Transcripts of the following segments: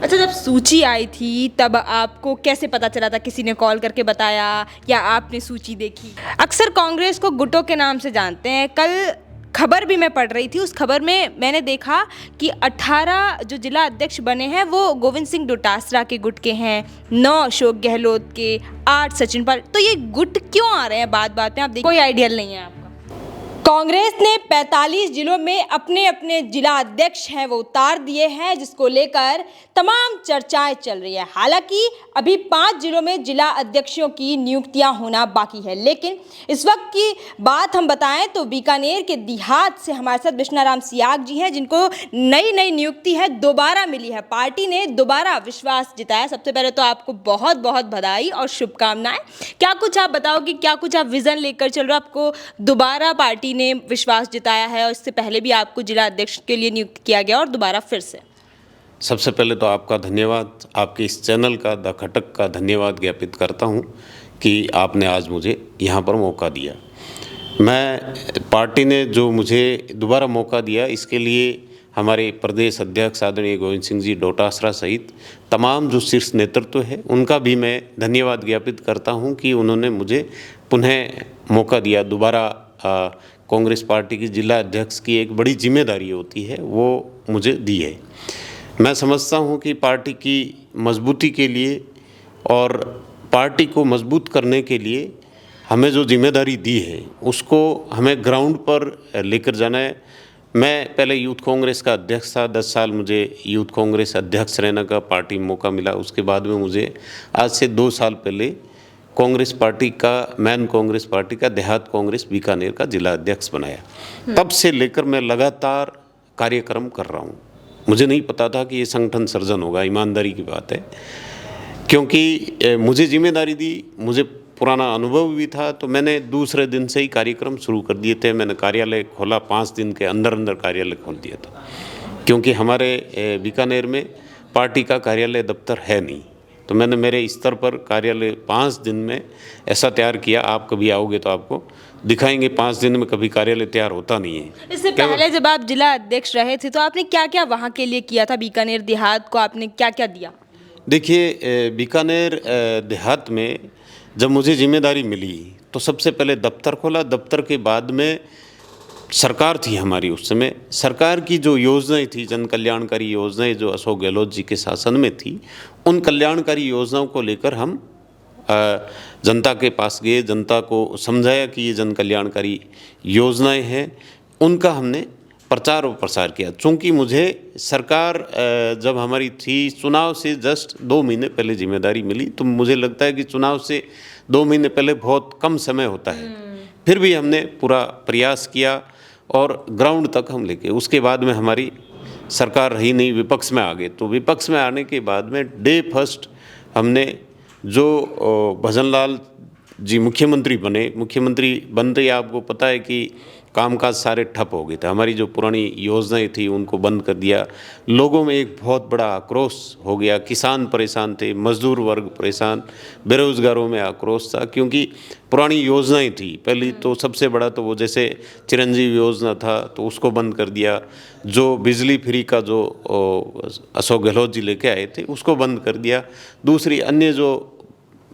अच्छा, जब सूची आई थी तब आपको कैसे पता चला था? किसी ने कॉल करके बताया या आपने सूची देखी? अक्सर कांग्रेस को गुटों के नाम से जानते हैं। कल खबर भी मैं पढ़ रही थी, उस खबर में मैंने देखा कि 18 जो जिला अध्यक्ष बने हैं वो गोविंद सिंह डोटासरा के गुट के हैं, 9 अशोक गहलोत के, 8 सचिन पायलट। तो ये गुट क्यों आ रहे हैं बात बात में? आप देखिए, कोई आइडिया नहीं है आपका। कांग्रेस ने 45 जिलों में अपने अपने जिला अध्यक्ष हैं वो उतार दिए हैं, जिसको लेकर तमाम चर्चाएं चल रही है। हालांकि अभी 5 जिलों में जिला अध्यक्षों की नियुक्तियां होना बाकी है, लेकिन इस वक्त की बात हम बताएं तो बीकानेर के देहात से हमारे साथ विष्णाराम सियाग जी हैं, जिनको नई नियुक्ति है, दोबारा मिली है। पार्टी ने दोबारा विश्वास जिताया। सबसे पहले तो आपको बहुत बहुत बधाई और शुभकामनाएं। क्या कुछ आप बताओगे, क्या कुछ आप विजन लेकर चल रहे हो? आपको दोबारा पार्टी ने विश्वास जिताया है और इससे पहले भी आपको जिला अध्यक्ष के लिए नियुक्त किया गया और दोबारा फिर से। सबसे पहले तो आपका धन्यवाद, आपके इस चैनल का द खटक का धन्यवाद ज्ञापित करता हूं कि आपने आज मुझे यहां पर मौका दिया। मैं पार्टी ने जो मुझे दोबारा मौका दिया, इसके लिए हमारे प्रदेश अध्यक्ष आदरणीय गोविंद सिंह जी डोटासरा सहित तमाम जो शीर्ष नेतृत्व है उनका भी मैं धन्यवाद ज्ञापित करता हूं कि उन्होंने मुझे पुनः मौका दिया। दोबारा कांग्रेस पार्टी की जिला अध्यक्ष की एक बड़ी जिम्मेदारी होती है, वो मुझे दी है। मैं समझता हूं कि पार्टी की मजबूती के लिए और पार्टी को मजबूत करने के लिए हमें जो जिम्मेदारी दी है उसको हमें ग्राउंड पर लेकर जाना है। मैं पहले यूथ कांग्रेस का अध्यक्ष था, 10 साल मुझे यूथ कांग्रेस अध्यक्ष रहने का पार्टी में मौका मिला। उसके बाद में मुझे आज से 2 साल पहले कांग्रेस पार्टी का, मैन कांग्रेस पार्टी का देहात कांग्रेस बीकानेर का जिला अध्यक्ष बनाया। तब से लेकर मैं लगातार कार्यक्रम कर रहा हूँ। मुझे नहीं पता था कि ये संगठन सर्जन होगा, ईमानदारी की बात है, क्योंकि मुझे जिम्मेदारी दी, मुझे पुराना अनुभव भी था, तो मैंने दूसरे दिन से ही कार्यक्रम शुरू कर दिए थे। मैंने कार्यालय खोला, 5 दिन के अंदर अंदर कार्यालय खोल दिया था, क्योंकि हमारे बीकानेर में पार्टी का कार्यालय दफ्तर है नहीं। तो मैंने मेरे स्तर पर कार्यालय 5 दिन में ऐसा तैयार किया। आप कभी आओगे तो आपको दिखाएंगे, 5 दिन में कभी कार्यालय तैयार होता नहीं है। इससे पहले जब आप जिला अध्यक्ष रहे थे तो आपने क्या क्या वहाँ के लिए किया था? बीकानेर देहात को आपने क्या क्या दिया? देखिए, बीकानेर देहात में जब मुझे जिम्मेदारी मिली तो सबसे पहले दफ्तर खोला। दफ्तर के बाद में सरकार थी हमारी, उस समय सरकार की जो योजनाएं थी, जन कल्याणकारी योजनाएं जो अशोक गहलोत जी के शासन में थी, उन कल्याणकारी योजनाओं को लेकर हम जनता के पास गए, जनता को समझाया कि ये जन कल्याणकारी योजनाएं हैं, उनका हमने प्रचार और प्रसार किया। चूँकि मुझे सरकार जब हमारी थी, चुनाव से जस्ट 2 महीने पहले जिम्मेदारी मिली, तो मुझे लगता है कि चुनाव से 2 महीने पहले बहुत कम समय होता है। फिर भी हमने पूरा प्रयास किया और ग्राउंड तक हम लेके, उसके बाद में हमारी सरकार रही नहीं, विपक्ष में आ गए। तो विपक्ष में आने के बाद में डे फर्स्ट हमने जो भजनलाल जी मुख्यमंत्री बने, मुख्यमंत्री बनते ही आपको पता है कि कामकाज सारे ठप हो गए थे। हमारी जो पुरानी योजनाएं थी उनको बंद कर दिया। लोगों में एक बहुत बड़ा आक्रोश हो गया, किसान परेशान थे, मजदूर वर्ग परेशान, बेरोजगारों में आक्रोश था, क्योंकि पुरानी योजनाएं थी। पहली तो सबसे बड़ा तो वो जैसे चिरंजीवी योजना था तो उसको बंद कर दिया। जो बिजली फ्री का जो अशोक गहलोत जी लेके आए थे उसको बंद कर दिया। दूसरी अन्य जो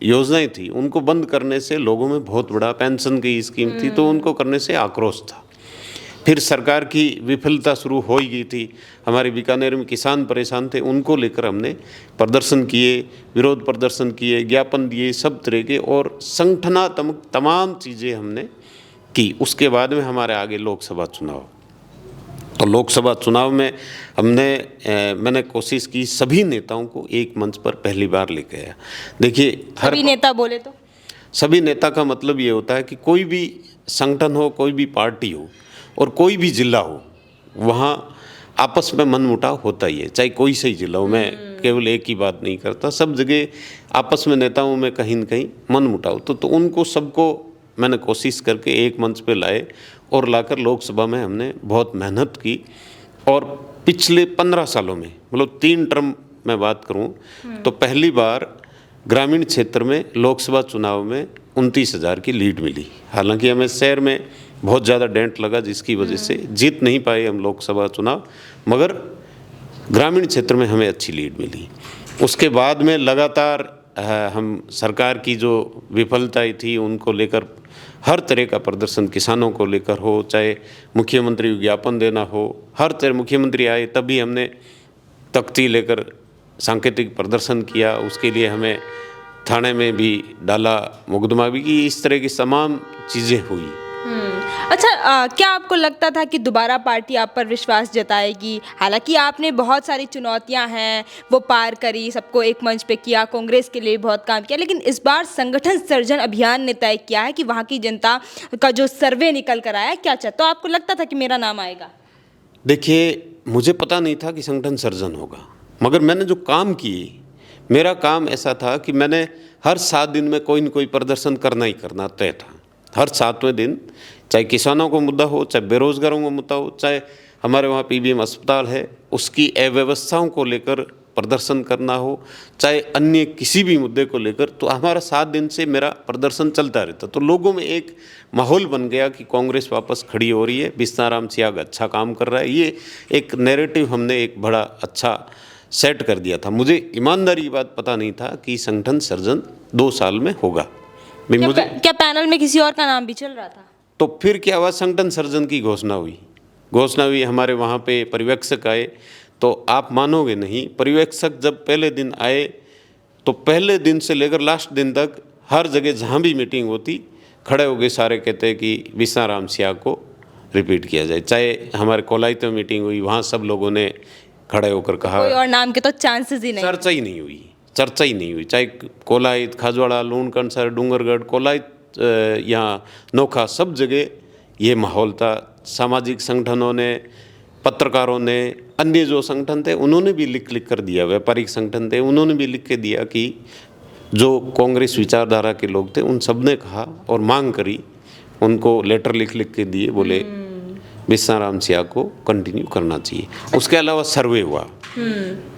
योजनाएं थी उनको बंद करने से लोगों में बहुत बड़ा, पेंशन की स्कीम थी तो उनको करने से आक्रोश था। फिर सरकार की विफलता शुरू हो ही गई थी। हमारे बीकानेर में किसान परेशान थे, उनको लेकर हमने प्रदर्शन किए, विरोध प्रदर्शन किए, ज्ञापन दिए, सब तरह के और संगठनात्मक तमाम चीज़ें हमने की। उसके बाद में हमारे आगे लोकसभा चुनाव। तो लोकसभा चुनाव में मैंने कोशिश की सभी नेताओं को एक मंच पर पहली बार लेके आया। देखिए, हर सभी नेता बोले तो सभी नेता का मतलब ये होता है कि कोई भी संगठन हो, कोई भी पार्टी हो और कोई भी जिला हो, वहाँ आपस में मनमुटाव होता ही है, चाहे कोई सही जिला हो। मैं केवल एक ही बात नहीं करता, सब जगह आपस में नेताओं में कहीं न कहीं मनमुटाव। तो उनको सबको मैंने कोशिश करके एक मंच पे लाए और लाकर लोकसभा में हमने बहुत मेहनत की। और पिछले 15 सालों में, मतलब 3 टर्म मैं बात करूं, तो पहली बार ग्रामीण क्षेत्र में लोकसभा चुनाव में 29,000 की लीड मिली। हालांकि हमें शहर में बहुत ज़्यादा डेंट लगा, जिसकी वजह से जीत नहीं पाए हम लोकसभा चुनाव, मगर ग्रामीण क्षेत्र में हमें अच्छी लीड मिली। उसके बाद में लगातार हम सरकार की जो विफलताएं थी उनको लेकर हर तरह का प्रदर्शन, किसानों को लेकर हो, चाहे मुख्यमंत्री ज्ञापन देना हो, हर तरह मुख्यमंत्री आए तब भी हमने तख्ती लेकर सांकेतिक प्रदर्शन किया। उसके लिए हमें थाने में भी डाला, मुकदमा भी की, इस तरह की तमाम चीज़ें हुई। अच्छा, क्या आपको लगता था कि दोबारा पार्टी आप पर विश्वास जताएगी? हालांकि आपने बहुत सारी चुनौतियां हैं वो पार करी, सबको एक मंच पे किया, कांग्रेस के लिए बहुत काम किया, लेकिन इस बार संगठन सर्जन अभियान ने तय किया है कि वहाँ की जनता का जो सर्वे निकल कर आया क्या चाहता, तो आपको लगता था कि मेरा नाम आएगा? देखिए, मुझे पता नहीं था कि संगठन सर्जन होगा, मगर मैंने जो काम किए, मेरा काम ऐसा था कि मैंने हर 7 दिन में कोई न कोई प्रदर्शन करना ही करना तय था। हर 7वें दिन, चाहे किसानों को मुद्दा हो, चाहे बेरोजगारों को मुद्दा हो, चाहे हमारे वहाँ पीबीएम अस्पताल है उसकी अव्यवस्थाओं को लेकर प्रदर्शन करना हो, चाहे अन्य किसी भी मुद्दे को लेकर, तो हमारा 7 दिन से मेरा प्रदर्शन चलता रहता। तो लोगों में एक माहौल बन गया कि कांग्रेस वापस खड़ी हो रही है, बिस्ताराम सियाग अच्छा काम कर रहा है। ये एक नैरेटिव हमने एक बड़ा अच्छा सेट कर दिया था। मुझे ईमानदारी की बात पता नहीं था कि संगठन सर्जन 2 साल में होगा। क्या पैनल में किसी और का नाम भी चल रहा था? तो फिर क्या हुआ, संगठन सर्जन की घोषणा हुई। हमारे वहाँ पे पर्यवेक्षक आए, तो आप मानोगे नहीं, पर्यवेक्षक जब पहले दिन आए तो पहले दिन से लेकर लास्ट दिन तक हर जगह जहाँ भी मीटिंग होती, खड़े हो गए सारे, कहते कि बिस्ताराम सियाग को रिपीट किया जाए। चाहे हमारे कोलाइत में मीटिंग हुई, वहाँ सब लोगों ने खड़े होकर कहा, कोई और नाम के तो चांसेस ही नहीं, चर्चा ही नहीं हुई। चाहे कोलाइत, खाजवाड़ा, लूणकंड, डूंगरगढ़, कोलाइत, यहाँ नोखा, सब जगह ये माहौल था। सामाजिक संगठनों ने, पत्रकारों ने, अन्य जो संगठन थे उन्होंने भी लिख कर दिया, व्यापारिक संगठन थे उन्होंने भी लिख के दिया कि जो कांग्रेस विचारधारा के लोग थे उन सब ने कहा और मांग करी, उनको लेटर लिख के दिए, बोले बिस्ताराम सियाग को कंटिन्यू करना चाहिए। उसके अलावा सर्वे हुआ,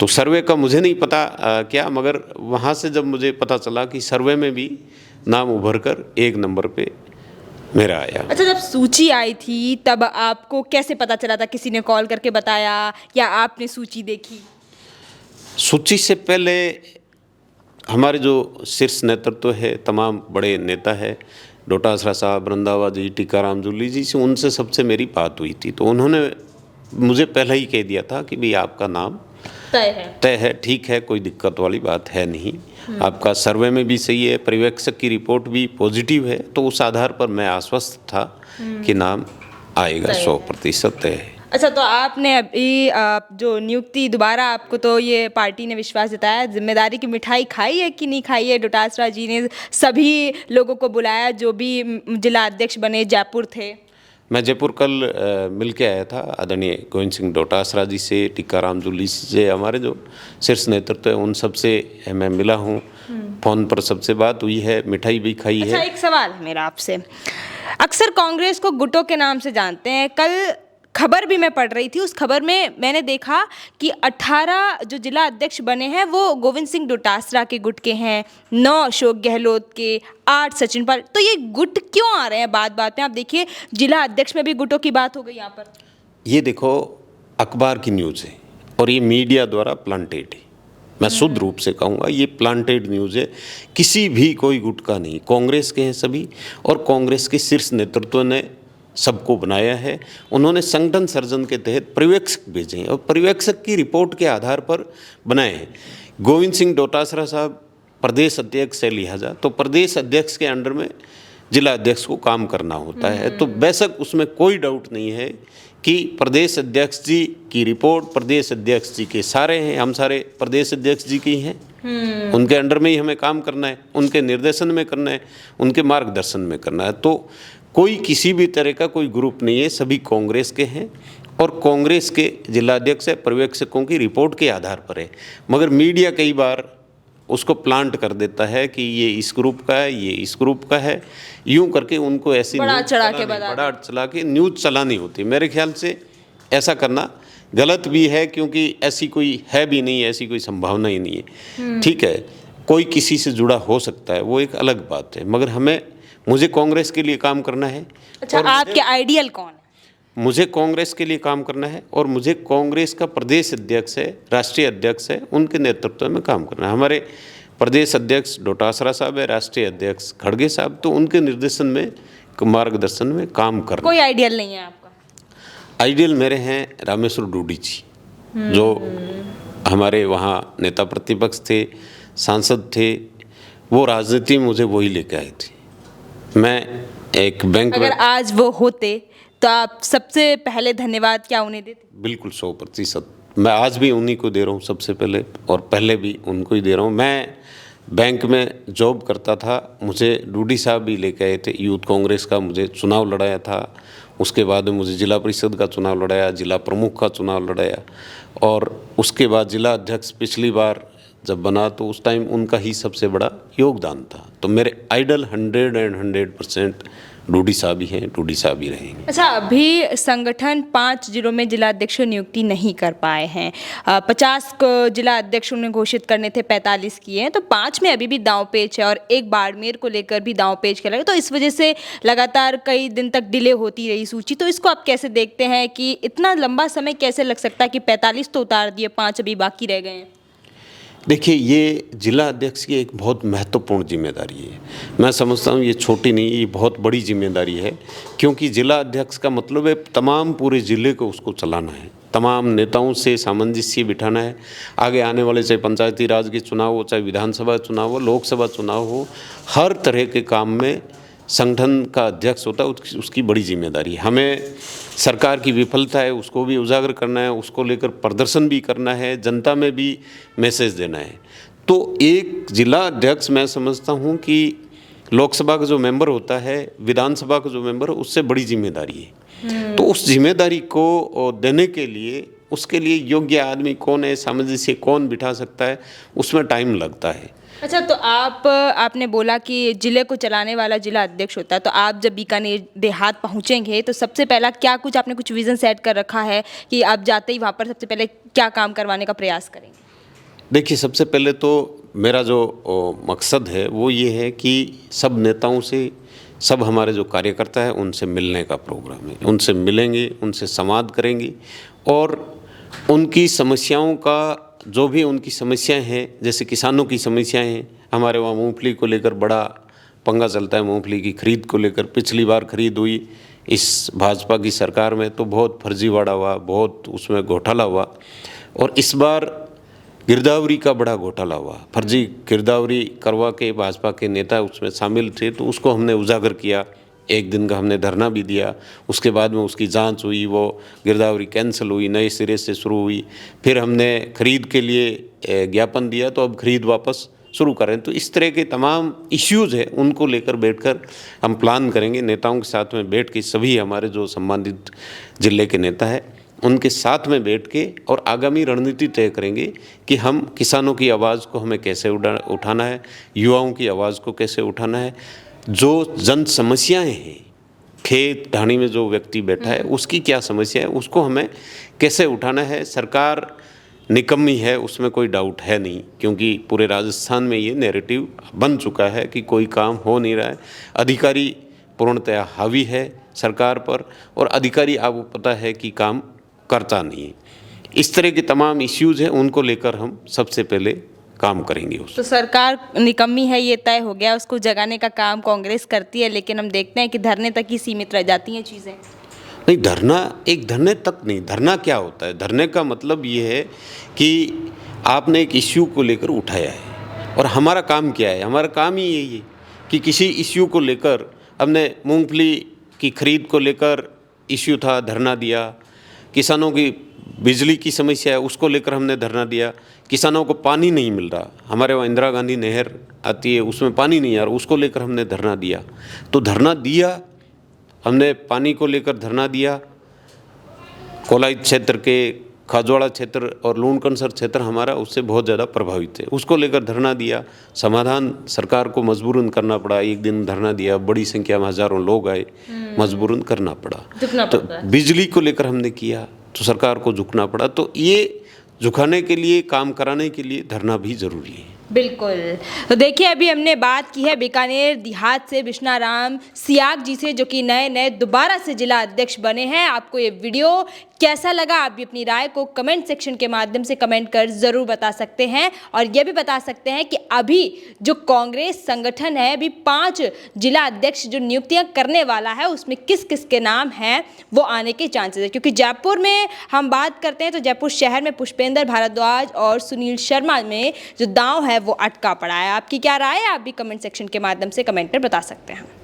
तो सर्वे का मुझे नहीं पता क्या, मगर वहाँ से जब मुझे पता चला कि सर्वे में भी नाम उभर कर 1 नंबर पे मेरा आया। अच्छा, जब सूची आई थी तब आपको कैसे पता चला था? किसी ने कॉल करके बताया या आपने सूची देखी? सूची से पहले हमारे जो शीर्ष नेतृत्व है, तमाम बड़े नेता है, डोटासरा साहब, रंधावा जी, टीकाराम जूली जी से, उनसे सबसे मेरी बात हुई थी। तो उन्होंने मुझे पहले ही कह दिया था कि भाई आपका नाम तय है, ठीक है, कोई दिक्कत वाली बात है नहीं, आपका सर्वे में भी सही है, पर्यवेक्षक की रिपोर्ट भी पॉजिटिव है। तो उस आधार पर मैं आश्वस्त था कि नाम आएगा, 100% तय है। अच्छा, तो आपने अभी जो नियुक्ति दोबारा, आपको तो ये पार्टी ने विश्वास जताया, जिम्मेदारी की मिठाई खाई है कि नहीं खाई है? डोटासरा जी ने सभी लोगों को बुलाया जो भी जिला अध्यक्ष बने, जयपुर थे। मैं जयपुर कल मिल के आया था आदरणीय गोविंद सिंह डोटासरा जी से, टीकाराम जूली से, हमारे जो शीर्ष नेतृत्व है उन सब से मैं मिला हूँ, फ़ोन पर सबसे बात हुई है, मिठाई भी खाई है। अच्छा, एक सवाल है मेरा आपसे। अक्सर कांग्रेस को गुटों के नाम से जानते हैं। कल खबर भी मैं पढ़ रही थी, उस खबर में मैंने देखा कि 18 जो जिला अध्यक्ष बने हैं वो गोविंद सिंह डोटासरा के गुट के हैं, 9 अशोक गहलोत के, 8 सचिन पाल। तो ये गुट क्यों आ रहे हैं बात में? आप देखिए, जिला अध्यक्ष में भी गुटों की बात हो गई यहाँ पर। ये देखो, अखबार की न्यूज़ है और ये मीडिया द्वारा प्लांटेड है। मैं शुद्ध रूप से कहूँगा ये प्लांटेड न्यूज़ है, किसी भी कोई गुट का नहीं, कांग्रेस के हैं सभी, और कांग्रेस के शीर्ष नेतृत्व ने सबको बनाया है। उन्होंने संगठन सर्जन के तहत पर्यवेक्षक भेजे हैं और पर्यवेक्षक की रिपोर्ट के आधार पर बनाए हैं। गोविंद सिंह डोटासरा साहब प्रदेश अध्यक्ष है, लिहाजा तो प्रदेश अध्यक्ष के अंडर में जिला अध्यक्ष को काम करना होता है। तो बेशक उसमें कोई डाउट नहीं है कि प्रदेश अध्यक्ष जी की रिपोर्ट प्रदेश अध्यक्ष जी के सारे हैं, हम सारे प्रदेश अध्यक्ष जी की हैं, उनके अंडर में ही हमें काम करना है, उनके निर्देशन में करना है, उनके मार्गदर्शन में करना है। तो कोई किसी भी तरह का कोई ग्रुप नहीं है, सभी कांग्रेस के हैं और कांग्रेस के जिलाध्यक्ष है, पर्यवेक्षकों की रिपोर्ट के आधार पर है। मगर मीडिया कई बार उसको प्लांट कर देता है कि ये इस ग्रुप का है, ये इस ग्रुप का है, यूं करके उनको ऐसी बड़ा चढ़ा के न्यूज़ चलानी होती है। मेरे ख्याल से ऐसा करना गलत भी है, क्योंकि ऐसी कोई है भी नहीं, ऐसी कोई संभावना ही नहीं है। ठीक है, कोई किसी से जुड़ा हो सकता है, वो एक अलग बात है, मगर मुझे कांग्रेस के लिए काम करना है। अच्छा, आपके आइडियल कौन है? मुझे कांग्रेस के लिए काम करना है और मुझे कांग्रेस का प्रदेश अध्यक्ष है, राष्ट्रीय अध्यक्ष है, उनके नेतृत्व में काम करना है। हमारे प्रदेश अध्यक्ष डोटासरा साहब है, राष्ट्रीय अध्यक्ष खड़गे साहब, तो उनके निर्देशन में, मार्गदर्शन में काम करना। कोई आइडियल नहीं है आपका? आइडियल मेरे हैं रामेश्वर डूडी जी, जो हमारे वहाँ नेता प्रतिपक्ष थे, सांसद थे, वो राजनीति में मुझे वही लेके आए थे। मैं एक बैंक अगर आज वो होते तो आप सबसे पहले धन्यवाद क्या उन्हें देते? बिल्कुल 100%। मैं आज भी उन्हीं को दे रहा हूँ सबसे पहले, और पहले भी उनको ही दे रहा हूँ। मैं बैंक में जॉब करता था, मुझे डूडी साहब भी लेके आए थे। यूथ कांग्रेस का मुझे चुनाव लड़ाया था, उसके बाद में मुझे जिला परिषद का चुनाव लड़ाया, जिला प्रमुख का चुनाव लड़ाया, और उसके बाद जिला अध्यक्ष पिछली बार जब बना तो उस टाइम उनका ही सबसे बड़ा योगदान था। तो मेरे आइडल 100% डूडी साहब ही हैं, डूडी साहब ही रहेंगे। अच्छा, अभी संगठन 5 जिलों में जिला अध्यक्ष नियुक्ति नहीं कर पाए हैं। 50 जिला अध्यक्ष उन्हें घोषित करने थे, 45 किए हैं, तो 5 में अभी भी दांव पेच है, और एक बाड़मेर को लेकर भी दांव पेच कर लगे। तो इस वजह से लगातार कई दिन तक डिले होती रही सूची। तो इसको आप कैसे देखते हैं कि इतना लंबा समय कैसे लग सकता है कि 45 तो उतार दिए, 5 अभी बाकी रह गए हैं? देखिए, ये जिला अध्यक्ष की एक बहुत महत्वपूर्ण जिम्मेदारी है। मैं समझता हूँ ये छोटी नहीं, ये बहुत बड़ी जिम्मेदारी है, क्योंकि जिला अध्यक्ष का मतलब है तमाम पूरे ज़िले को उसको चलाना है, तमाम नेताओं से सामंजस्य बिठाना है। आगे आने वाले चाहे पंचायती राज के चुनाव हो, चाहे विधानसभा चुनाव हो, लोकसभा चुनाव हो, हर तरह के काम में संगठन का अध्यक्ष होता है, उसकी बड़ी जिम्मेदारी है। हमें सरकार की विफलता है उसको भी उजागर करना है, उसको लेकर प्रदर्शन भी करना है, जनता में भी मैसेज देना है। तो एक जिला अध्यक्ष, मैं समझता हूँ कि लोकसभा का जो मेंबर होता है, विधानसभा का जो मेंबर, उससे बड़ी जिम्मेदारी है। तो उस जिम्मेदारी को देने के लिए, उसके लिए योग्य आदमी कौन है, सामंजस्य कौन बिठा सकता है, उसमें टाइम लगता है। अच्छा, तो आपने बोला कि जिले को चलाने वाला जिला अध्यक्ष होता है, तो आप जब बीकानेर देहात पहुंचेंगे तो सबसे पहला क्या कुछ आपने कुछ विज़न सेट कर रखा है कि आप जाते ही वहाँ पर सबसे पहले क्या काम करवाने का प्रयास करेंगे? देखिए, सबसे पहले तो मेरा जो मकसद है वो ये है कि सब नेताओं से, सब हमारे जो कार्यकर्ता है उनसे मिलने का प्रोग्राम है। उनसे मिलेंगे, उनसे संवाद करेंगे, और उनकी समस्याओं का, जो भी उनकी समस्याएं हैं, जैसे किसानों की समस्याएं हैं, हमारे वहाँ मूंगफली को लेकर बड़ा पंगा चलता है। मूंगफली की खरीद को लेकर पिछली बार खरीद हुई इस भाजपा की सरकार में तो बहुत फर्जीवाड़ा हुआ, बहुत उसमें घोटाला हुआ, और इस बार गिरदावरी का बड़ा घोटाला हुआ। फर्जी गिरदावरी करवा के भाजपा के नेता उसमें शामिल थे, तो उसको हमने उजागर किया। एक दिन का हमने धरना भी दिया, उसके बाद में उसकी जांच हुई, वो गिरदावरी कैंसिल हुई, नए सिरे से शुरू हुई। फिर हमने खरीद के लिए ज्ञापन दिया, तो अब खरीद वापस शुरू करें। तो इस तरह के तमाम इश्यूज़ हैं, उनको लेकर बैठकर हम प्लान करेंगे, नेताओं के साथ में बैठ के, सभी हमारे जो संबंधित जिले के नेता हैं उनके साथ में बैठ के, और आगामी रणनीति तय करेंगे कि हम किसानों की आवाज़ को हमें कैसे उठाना है, युवाओं की आवाज़ को कैसे उठाना है, जो जन समस्याएं हैं, खेत ढाणी में जो व्यक्ति बैठा है उसकी क्या समस्या है, उसको हमें कैसे उठाना है। सरकार निकम्मी है, उसमें कोई डाउट है नहीं, क्योंकि पूरे राजस्थान में ये नैरेटिव बन चुका है कि कोई काम हो नहीं रहा है। अधिकारी पूर्णतया हावी है सरकार पर, और अधिकारी आपको पता है कि काम करता नहीं है। इस तरह के तमाम इश्यूज़ हैं, उनको लेकर हम सबसे पहले काम करेंगे। तो सरकार निकम्मी है ये तय हो गया, उसको जगाने का काम कांग्रेस करती है, लेकिन हम देखते हैं कि धरने तक ही सीमित रह जाती हैं चीज़ें। नहीं, धरना एक धरने तक नहीं। धरना क्या होता है? धरने का मतलब ये है कि आपने एक इश्यू को लेकर उठाया है, और हमारा काम क्या है? हमारा काम ही यही है कि किसी इश्यू को लेकर, हमने मूंगफली की खरीद को लेकर इश्यू था, धरना दिया। किसानों की बिजली की समस्या है, उसको लेकर हमने धरना दिया। किसानों को पानी नहीं मिल रहा, हमारे वहाँ इंदिरा गांधी नहर आती है, उसमें पानी नहीं आ रहा, उसको लेकर हमने धरना दिया। तो धरना दिया हमने, पानी को लेकर धरना दिया। कोलाइत क्षेत्र के खाजवाड़ा क्षेत्र और लूणकनसर क्षेत्र हमारा उससे बहुत ज़्यादा प्रभावित है, उसको लेकर धरना दिया। समाधान सरकार को मजबूरन करना पड़ा। एक दिन धरना दिया, बड़ी संख्या में हज़ारों लोग आए, मजबूरन करना पड़ा। तो बिजली को लेकर हमने किया, तो सरकार को झुकना पड़ा। तो ये झुकाने के लिए, काम कराने के लिए धरना भी ज़रूरी है। बिल्कुल। तो देखिए, अभी हमने बात की है बीकानेर देहात से बिश्नाराम सियाग जी से, जो कि नए दोबारा से जिला अध्यक्ष बने हैं। आपको ये वीडियो कैसा लगा? आप भी अपनी राय को कमेंट सेक्शन के माध्यम से कमेंट कर ज़रूर बता सकते हैं, और ये भी बता सकते हैं कि अभी जो कांग्रेस संगठन है, अभी 5 जिला अध्यक्ष जो नियुक्तियां करने वाला है, उसमें किस किस के नाम हैं वो आने के चांसेस है। क्योंकि जयपुर में हम बात करते हैं तो जयपुर शहर में पुष्पेंद्र भारद्वाज और सुनील शर्मा में जो दांव है वो अटका पड़ा है। आपकी क्या राय है? आप भी कमेंट सेक्शन के माध्यम से कमेंट में बता सकते हैं।